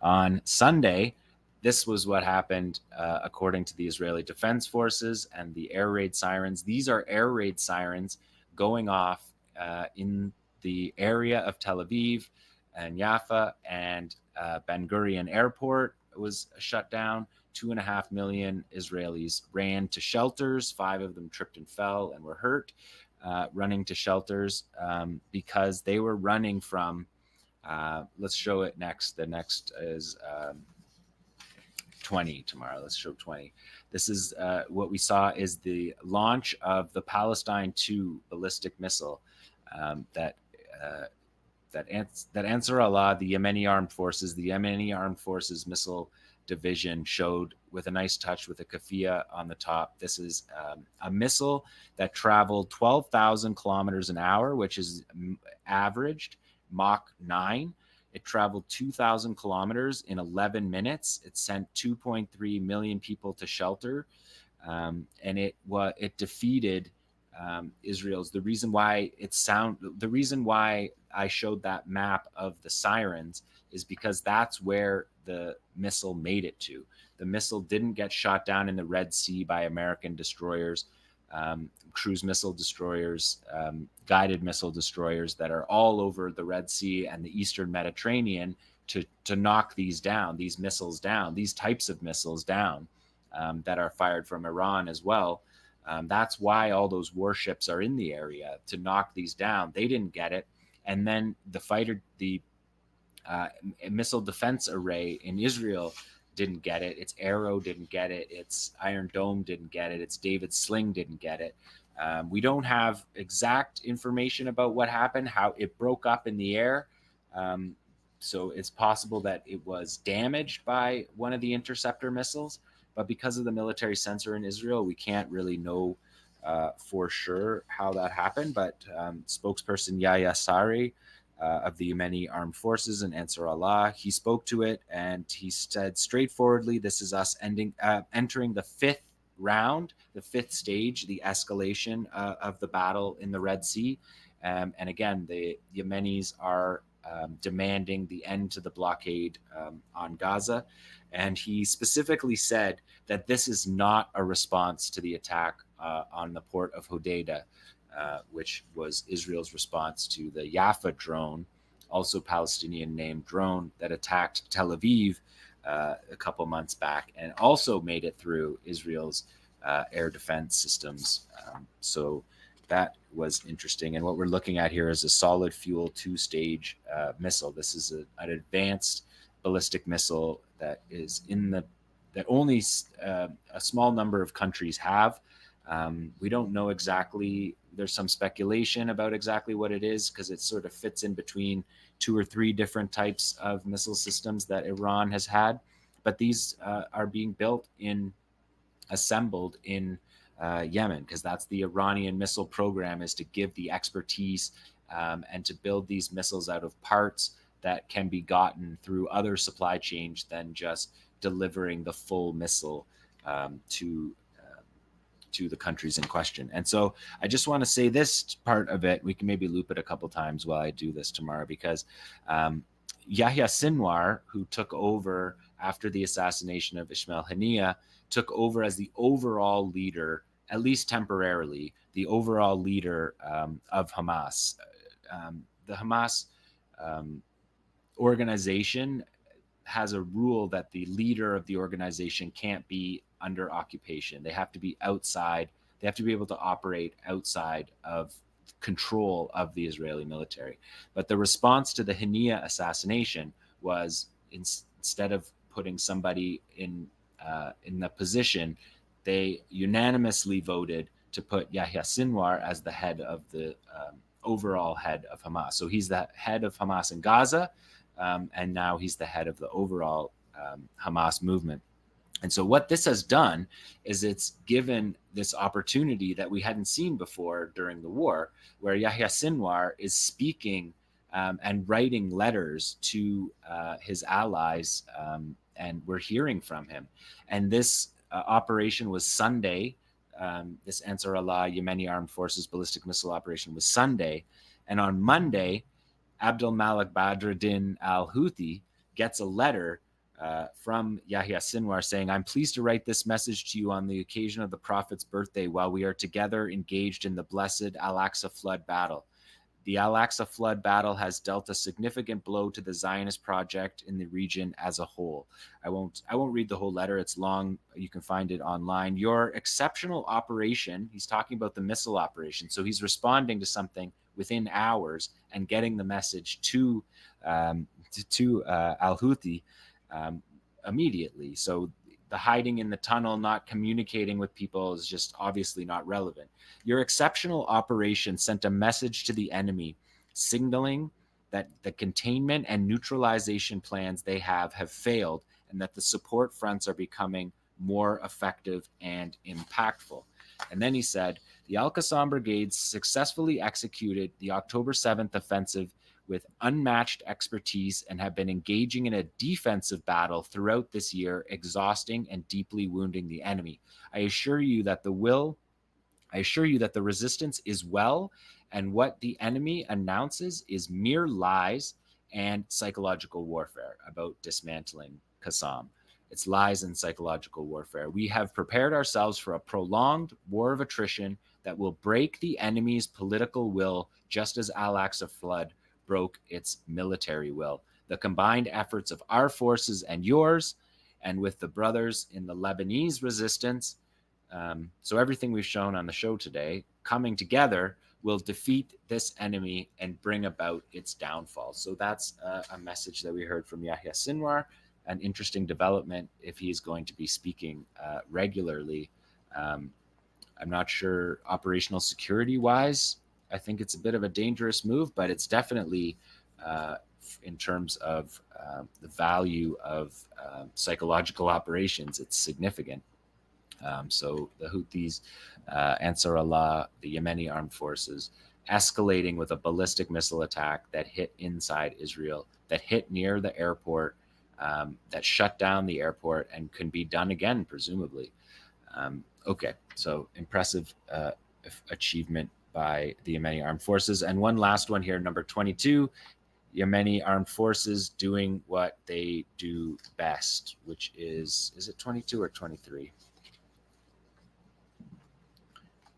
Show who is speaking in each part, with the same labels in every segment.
Speaker 1: On Sunday, this was what happened according to the Israeli Defense Forces and the air raid sirens. These are air raid sirens going off in the area of Tel Aviv and Jaffa, and Ben Gurion Airport was shut down. 2.5 million Israelis ran to shelters. 5 of them tripped and fell and were hurt, running to shelters because they were running from let's show it next. The next is 20 tomorrow. Let's show 20. This is what we saw is the launch of the Palestine 2 ballistic missile that Ansar Allah, the Yemeni armed forces, the Yemeni armed forces missile division showed with a nice touch with a kafia on the top. This is a missile that traveled 12,000 kilometers an hour, which is averaged Mach 9. It traveled 2,000 kilometers in 11 minutes. It sent 2.3 million people to shelter, and it defeated Israel's. The reason why I showed that map of the sirens is because that's where the missile made it to. The missile didn't get shot down in the Red Sea by American destroyers, cruise missile destroyers, guided missile destroyers that are all over the Red Sea and the Eastern Mediterranean to knock these down, these missiles down, these types of missiles down that are fired from Iran as well. That's why all those warships are in the area, to knock these down. They didn't get it. And then the missile defense array in Israel didn't get it. Its Arrow didn't get it. Its Iron Dome didn't get it. Its David Sling didn't get it. We don't have exact information about what happened, how it broke up in the air. So it's possible that it was damaged by one of the interceptor missiles. But because of the military censor in Israel, we can't really know for sure how that happened. But spokesperson Yahya Sinwar of the Yemeni Armed Forces and Ansar Allah, he spoke to it and he said straightforwardly, this is us entering the 5th round, the 5th stage, the escalation of the battle in the Red Sea. And again, the Yemenis are demanding the end to the blockade on Gaza. And he specifically said that this is not a response to the attack on the port of Hodeidah, which was Israel's response to the Jaffa drone, also Palestinian named drone, that attacked Tel Aviv a couple months back and also made it through Israel's air defense systems. So that was interesting. And what we're looking at here is a solid fuel 2-stage missile. This is an advanced ballistic missile that is that only a small number of countries have. We don't know exactly. There's some speculation about exactly what it is because it sort of fits in between 2 or 3 different types of missile systems that Iran has had. But these are being assembled in Yemen, because that's the Iranian missile program, is to give the expertise and to build these missiles out of parts that can be gotten through other supply chains than just delivering the full missile to the countries in question. And so I just want to say this part of it. We can maybe loop it a couple times while I do this tomorrow, because Yahya Sinwar, who took over after the assassination of 𝐓𝐡𝐞 𝐄𝐥𝐞𝐜, took over as the overall leader, at least temporarily, the overall leader of Hamas. The Hamas organization has a rule that the leader of the organization can't be under occupation. They have to be outside. They have to be able to operate outside of control of the Israeli military. But the response to the 𝐄𝐞𝐜 assassination was, instead of putting somebody in the position, they unanimously voted to put Yahya Sinwar as the head of the overall head of Hamas. So he's the head of Hamas in Gaza, and now he's the head of the overall Hamas movement. And so what this has done is it's given this opportunity that we hadn't seen before during the war, where Yahya Sinwar is speaking and writing letters to his allies, and we're hearing from him. And this operation was Sunday. This Ansar Allah Yemeni Armed Forces ballistic missile operation was Sunday. And on Monday, Abdul Malik Badruddin al-Houthi gets a letter from Yahya Sinwar saying, I'm pleased to write this message to you on the occasion of the Prophet's birthday while we are together engaged in the blessed Al-Aqsa flood battle. The Al-Aqsa flood battle has dealt a significant blow to the Zionist project in the region as a whole. I won't read the whole letter. It's long. You can find it online. Your exceptional operation, he's talking about the missile operation. So he's responding to something within hours and getting the message to Al-Houthi immediately. So the hiding in the tunnel, not communicating with people is just obviously not relevant. Your exceptional operation sent a message to the enemy signaling that the containment and neutralization plans they have failed and that the support fronts are becoming more effective and impactful. And then he said, the Al-Qassam brigades successfully executed the October 7th offensive with unmatched expertise and have been engaging in a defensive battle throughout this year, exhausting and deeply wounding the enemy. I assure you that the resistance is well, and what the enemy announces is mere lies and psychological warfare about dismantling Qassam. It's lies and psychological warfare. We have prepared ourselves for a prolonged war of attrition that will break the enemy's political will, just as Al-Aqsa flood broke its military will. The combined efforts of our forces and yours, and with the brothers in the Lebanese resistance, so everything we've shown on the show today, coming together, will defeat this enemy and bring about its downfall. So that's a message that we heard from Yahya Sinwar, an interesting development if he's going to be speaking regularly. I'm not sure operational security wise. I think it's a bit of a dangerous move, but it's definitely in terms of the value of psychological operations, it's significant. So the Houthis, Ansar Allah, the Yemeni armed forces, escalating with a ballistic missile attack that hit inside Israel, that hit near the airport, that shut down the airport and can be done again, presumably. Okay, so impressive achievement by the Yemeni armed forces. And one last one here, number 22, Yemeni armed forces doing what they do best, which is it 22 or 23?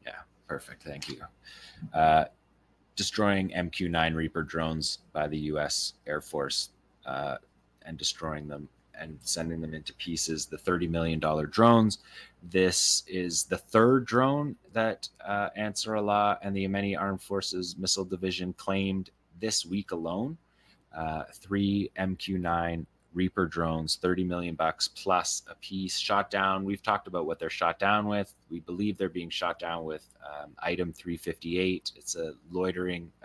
Speaker 1: Yeah, perfect. Thank you. Destroying MQ-9 Reaper drones by the U.S. Air Force and destroying them and sending them into pieces. The $30 million drones. This is the third drone that Ansar Allah and the Yemeni Armed Forces Missile Division claimed this week alone. 3 MQ-9 Reaper drones, $30 million plus a piece, shot down. We've talked about what they're shot down with. We believe they're being shot down with item 358. It's a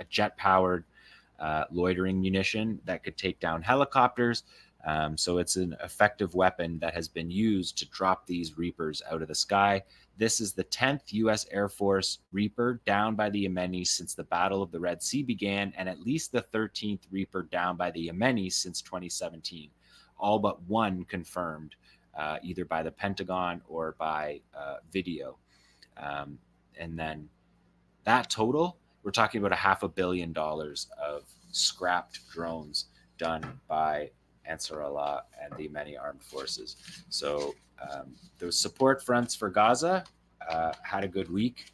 Speaker 1: jet-powered loitering munition that could take down helicopters. So it's an effective weapon that has been used to drop these Reapers out of the sky. This is the 10th U.S. Air Force Reaper down by the Yemenis since the Battle of the Red Sea began, and at least the 13th Reaper down by the Yemenis since 2017. All but one confirmed, either by the Pentagon or by video. And then that total, we're talking about $500 million of scrapped drones done by Ansar Allah and the Yemeni armed forces. So those support fronts for Gaza had a good week.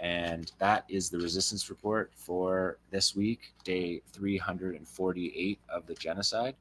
Speaker 1: And that is the resistance report for this week, day 348 of the genocide.